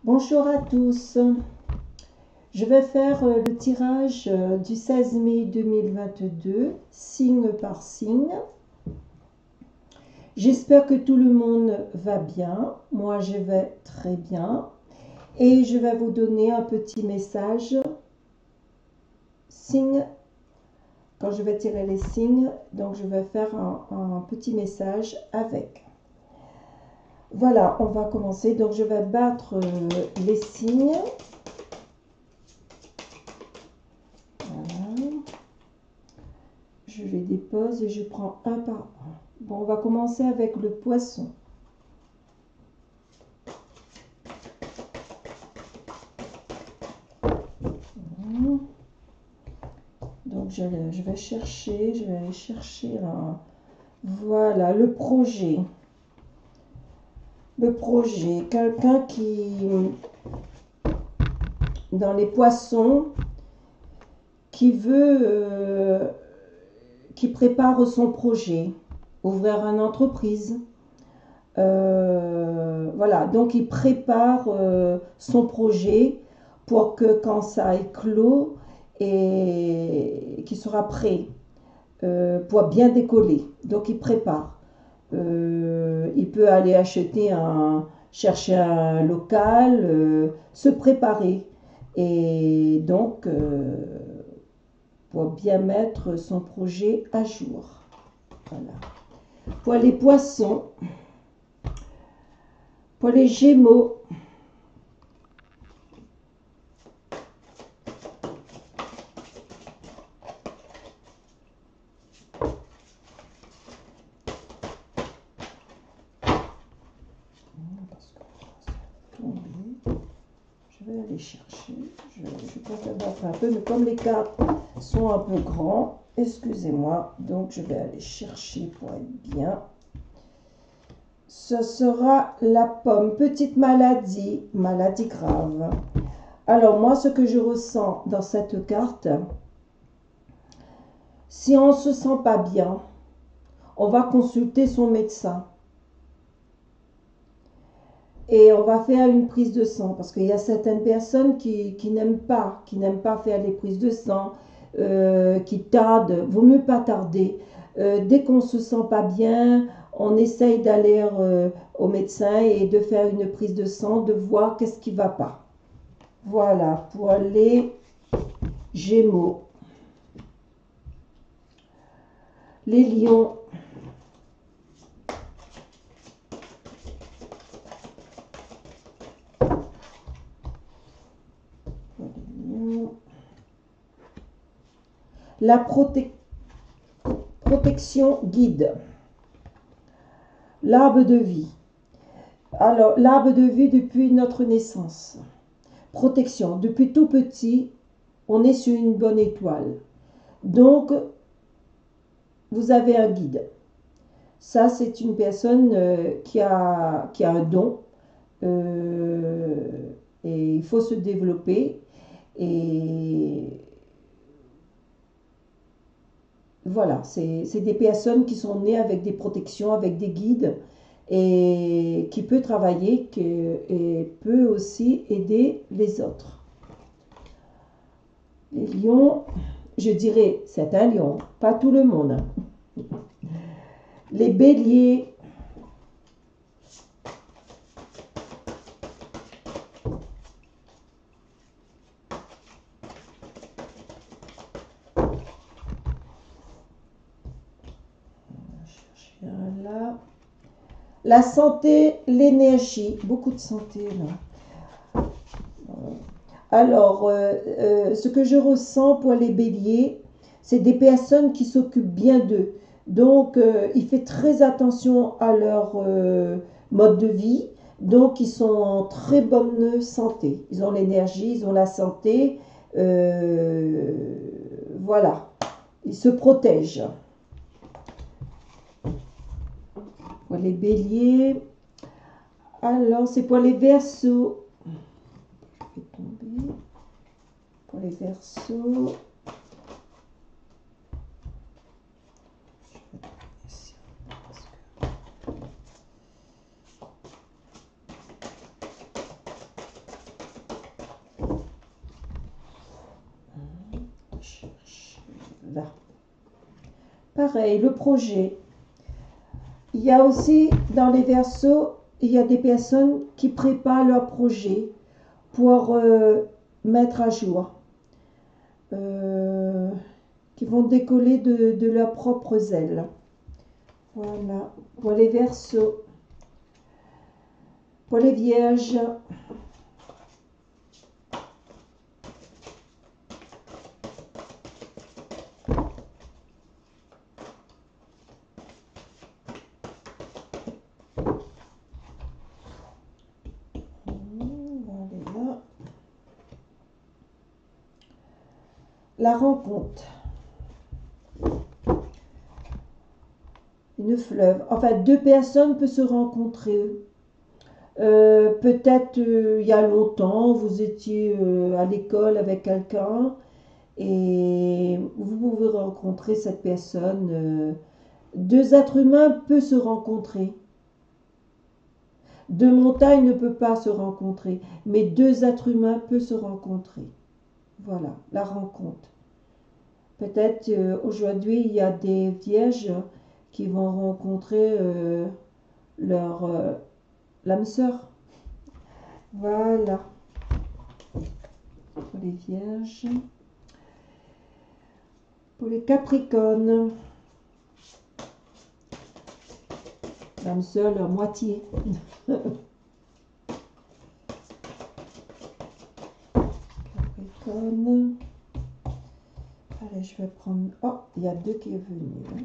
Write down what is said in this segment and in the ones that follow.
Bonjour à tous, je vais faire le tirage du 16 mai 2022, signe par signe. J'espère que tout le monde va bien, moi je vais très bien et je vais vous donner un petit message, signe, quand je vais tirer les signes, donc je vais faire un petit message avec. Voilà, on va commencer, donc je vais battre les signes. Je les dépose et je prends un par un. Bon, on va commencer avec le poisson. Donc je vais aller chercher voilà, le projet. Le projet, quelqu'un qui, dans les poissons, qui veut, qui prépare son projet, ouvrir une entreprise. Voilà, donc il prépare son projet pour que quand ça éclot et qu'il sera prêt pour bien décoller. Donc il prépare. Il peut aller chercher un local, se préparer et donc pour bien mettre son projet à jour. Voilà. Pour les poissons, pour les Gémeaux, je vais aller chercher, je préfère battre un peu, mais comme les cartes sont un peu grands, excusez-moi, donc je vais aller chercher pour être bien. Ce sera la pomme, petite maladie, maladie grave. Alors moi, ce que je ressens dans cette carte, si on ne se sent pas bien, on va consulter son médecin. Et on va faire une prise de sang parce qu'il y a certaines personnes qui n'aiment pas faire les prises de sang, qui tardent. Vaut mieux pas tarder. Dès qu'on se sent pas bien, on essaye d'aller au médecin et de faire une prise de sang, de voir qu'est-ce qui va pas. Voilà pour les Gémeaux. Les Lions. La protection guide. L'arbre de vie. Alors, l'arbre de vie depuis notre naissance. Protection. Depuis tout petit, on est sur une bonne étoile. Donc, vous avez un guide. Ça, c'est une personne qui a un don. Et il faut se développer. Et voilà, c'est des personnes qui sont nées avec des protections, avec des guides et qui peut travailler et peut aussi aider les autres. Les lions, je dirais, c'est un lion, pas tout le monde. Les béliers, là. La santé, l'énergie, beaucoup de santé là. Alors, ce que je ressens pour les béliers, c'est des personnes qui s'occupent bien d'eux. Donc, ils font très attention à leur mode de vie. Donc, ils sont en très bonne santé. Ils ont l'énergie, ils ont la santé. Voilà. Ils se protègent. Pour les béliers. Alors, c'est pour les verseaux. Je vais tomber. Pour les verseaux. rêve. Pareil, le projet. Il y a aussi dans les Verseaux, il y a des personnes qui préparent leur projet pour mettre à jour, qui vont décoller de leurs propres ailes. Voilà, pour les Verseaux. Pour les Vierges, voilà. La rencontre. Une fleuve. Enfin, deux personnes peuvent se rencontrer. Peut-être il y a longtemps, vous étiez à l'école avec quelqu'un et vous pouvez rencontrer cette personne. Deux êtres humains peuvent se rencontrer. Deux montagnes ne peuvent pas se rencontrer, mais deux êtres humains peuvent se rencontrer. Voilà, la rencontre. Peut-être aujourd'hui, il y a des vierges qui vont rencontrer leur l'âme sœur. Voilà, pour les vierges. Pour les capricornes, l'âme sœur, leur moitié. Capricorne. Allez, je vais prendre... Oh, il y a deux qui est venu. Hein.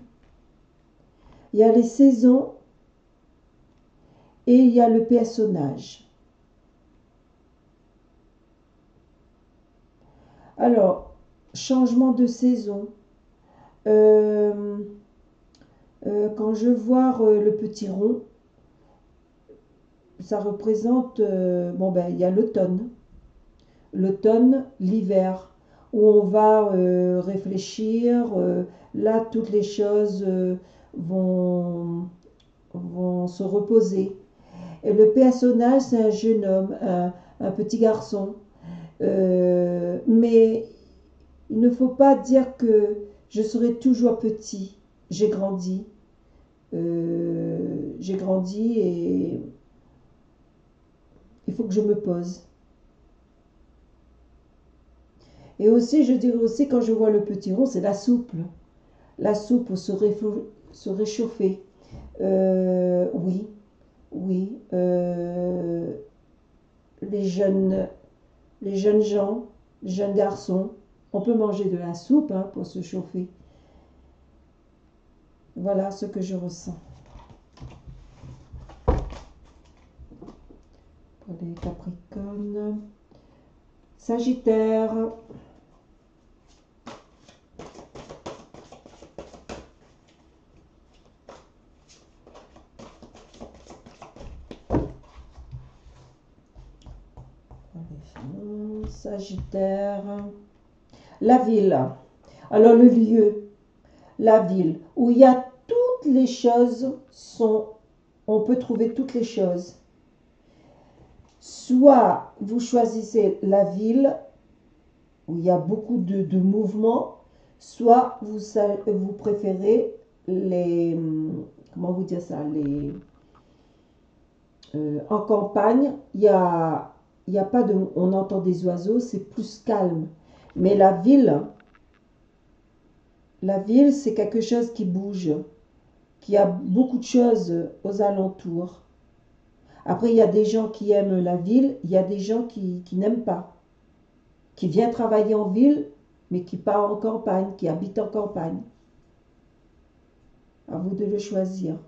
Il y a les saisons et il y a le personnage. Alors, changement de saison. Quand je vois le petit rond, ça représente... bon, ben, il y a l'automne. L'automne, l'hiver, où on va réfléchir. Là, toutes les choses vont se reposer. Et le personnage, c'est un jeune homme, un petit garçon. Mais il ne faut pas dire que je serai toujours petit. J'ai grandi. J'ai grandi et il faut que je me pose. Et aussi, je dirais aussi, quand je vois le petit rond, c'est la soupe. La soupe pour se réchauffer. Oui, oui. Les jeunes gens, les jeunes garçons, on peut manger de la soupe hein, pour se chauffer. Voilà ce que je ressens. Pour les Capricornes. Sagittaire. Sagittaire. La ville. Alors le lieu, la ville, où il y a toutes les choses sont, on peut trouver toutes les choses. Soit vous choisissez la ville où il y a beaucoup de mouvements, soit vous préférez les, comment vous dire ça, les, en campagne, il y a pas de, on entend des oiseaux, c'est plus calme. Mais la ville, c'est quelque chose qui bouge, qui a beaucoup de choses aux alentours. Après, il y a des gens qui aiment la ville, il y a des gens qui n'aiment pas, qui viennent travailler en ville, mais qui partent en campagne, qui habitent en campagne. À vous de le choisir.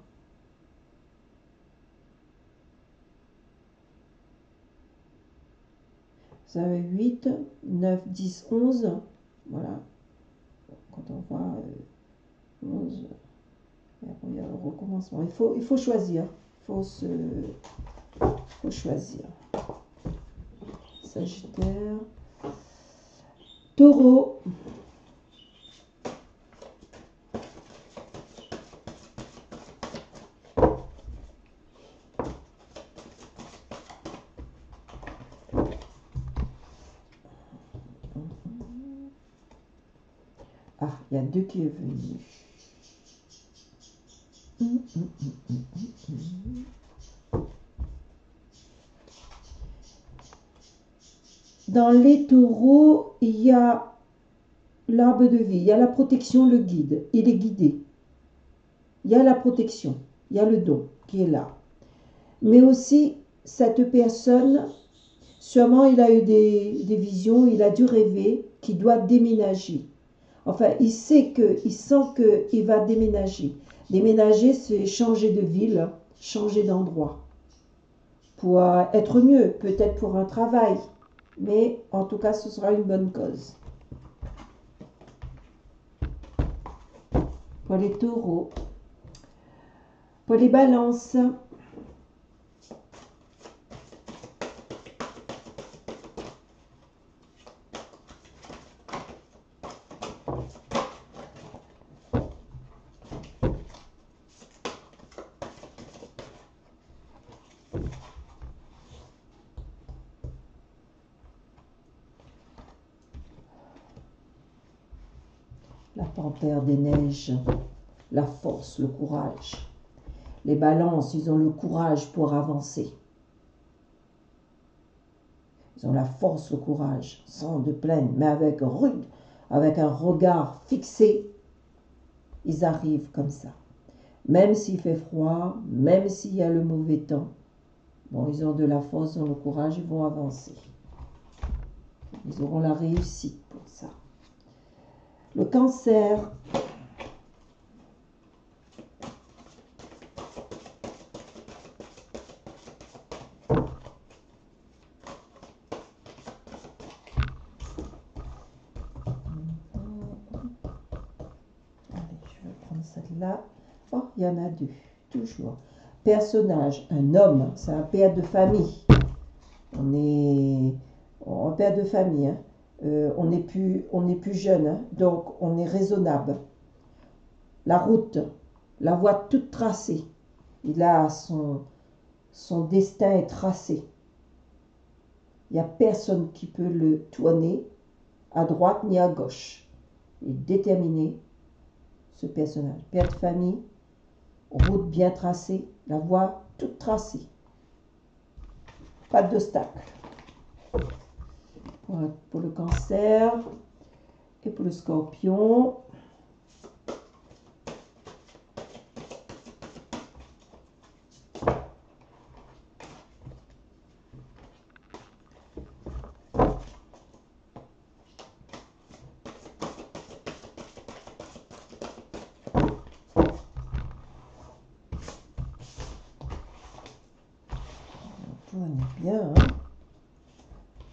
Vous avez 8, 9, 10, 11. Voilà. Quand on voit 11, il y a le recommencement. Il faut choisir. Faut choisir. Sagittaire. Taureau. Ah, Il y a 2 qui est venu. Dans les taureaux, il y a l'arbre de vie, il y a la protection, le guide. Il est guidé. Il y a la protection, il y a le don qui est là. Mais aussi, cette personne, sûrement il a eu des visions, il a dû rêver qu'il doit déménager. Enfin, il sent qu'il va déménager. Déménager, c'est changer de ville, changer d'endroit. Pour être mieux, peut-être pour un travail. Mais en tout cas, ce sera une bonne cause. Pour les taureaux. Pour les balances. La panthère des neiges, la force, le courage. Les balances, ils ont le courage pour avancer. Ils ont la force, le courage, sans de plaine, mais avec un regard fixé, ils arrivent comme ça. Même s'il fait froid, même s'il y a le mauvais temps, bon, ils ont de la force, ils ont le courage, ils vont avancer. Ils auront la réussite pour ça. Le cancer. Allez, je vais prendre celle-là. Oh, il y en a 2, toujours. Personnage, un homme, c'est un père de famille. On est un père de famille, hein. On n'est plus jeune, hein, donc on est raisonnable. La route, la voie toute tracée. Il a son destin est tracé. Il n'y a personne qui peut le tourner à droite ni à gauche. Il est déterminé, ce personnage. Père de famille, route bien tracée, la voie toute tracée. Pas d'obstacle. Pour le cancer et pour le scorpion. Tout est bien, hein.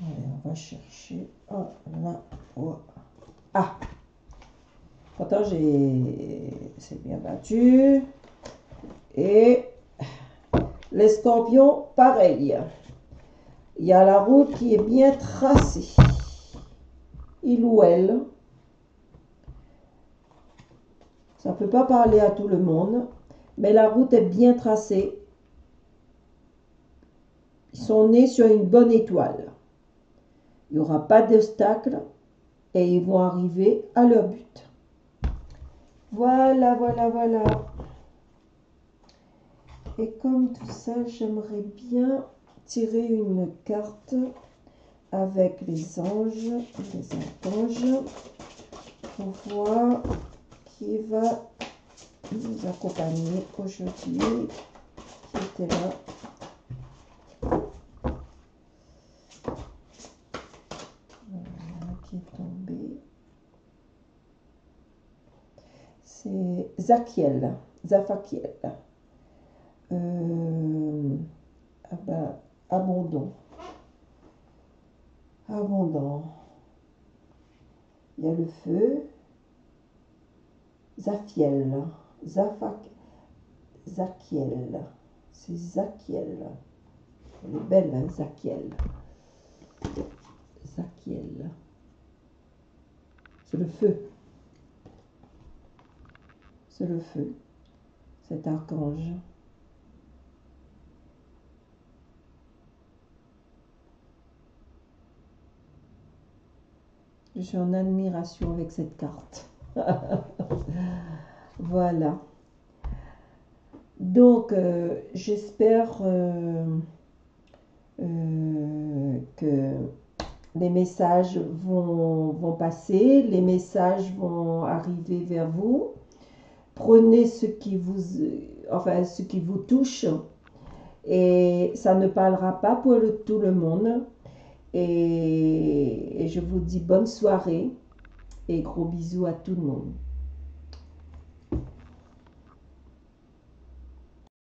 Allez, on va chercher. Oh là. Oh. Ah! Pourtant, c'est bien battu. Et les scorpions, pareil. Il y a la route qui est bien tracée. Il ou elle. Ça ne peut pas parler à tout le monde. Mais la route est bien tracée. Ils sont nés sur une bonne étoile. Il n'y aura pas d'obstacle. Et ils vont arriver à leur but. Voilà, voilà, voilà. Et comme tout ça, j'aimerais bien tirer une carte avec les anges, les archanges, pour voir qui va nous accompagner aujourd'hui, qui était là. Voilà, qui est tombé. C'est Zachiel, Zaphakiel. Ah ben, abondant. Abondant. Il y a le feu. Zaphiel. Zachiel. C'est Zachiel. Elle est belle, hein, Zachiel. Zachiel. C'est le feu. C'est le feu. Cet archange. Je suis en admiration avec cette carte. Voilà. Donc, j'espère que les messages vont passer, les messages vont arriver vers vous. Prenez enfin, ce qui vous touche et ça ne parlera pas pour tout le monde. Et je vous dis bonne soirée et gros bisous à tout le monde.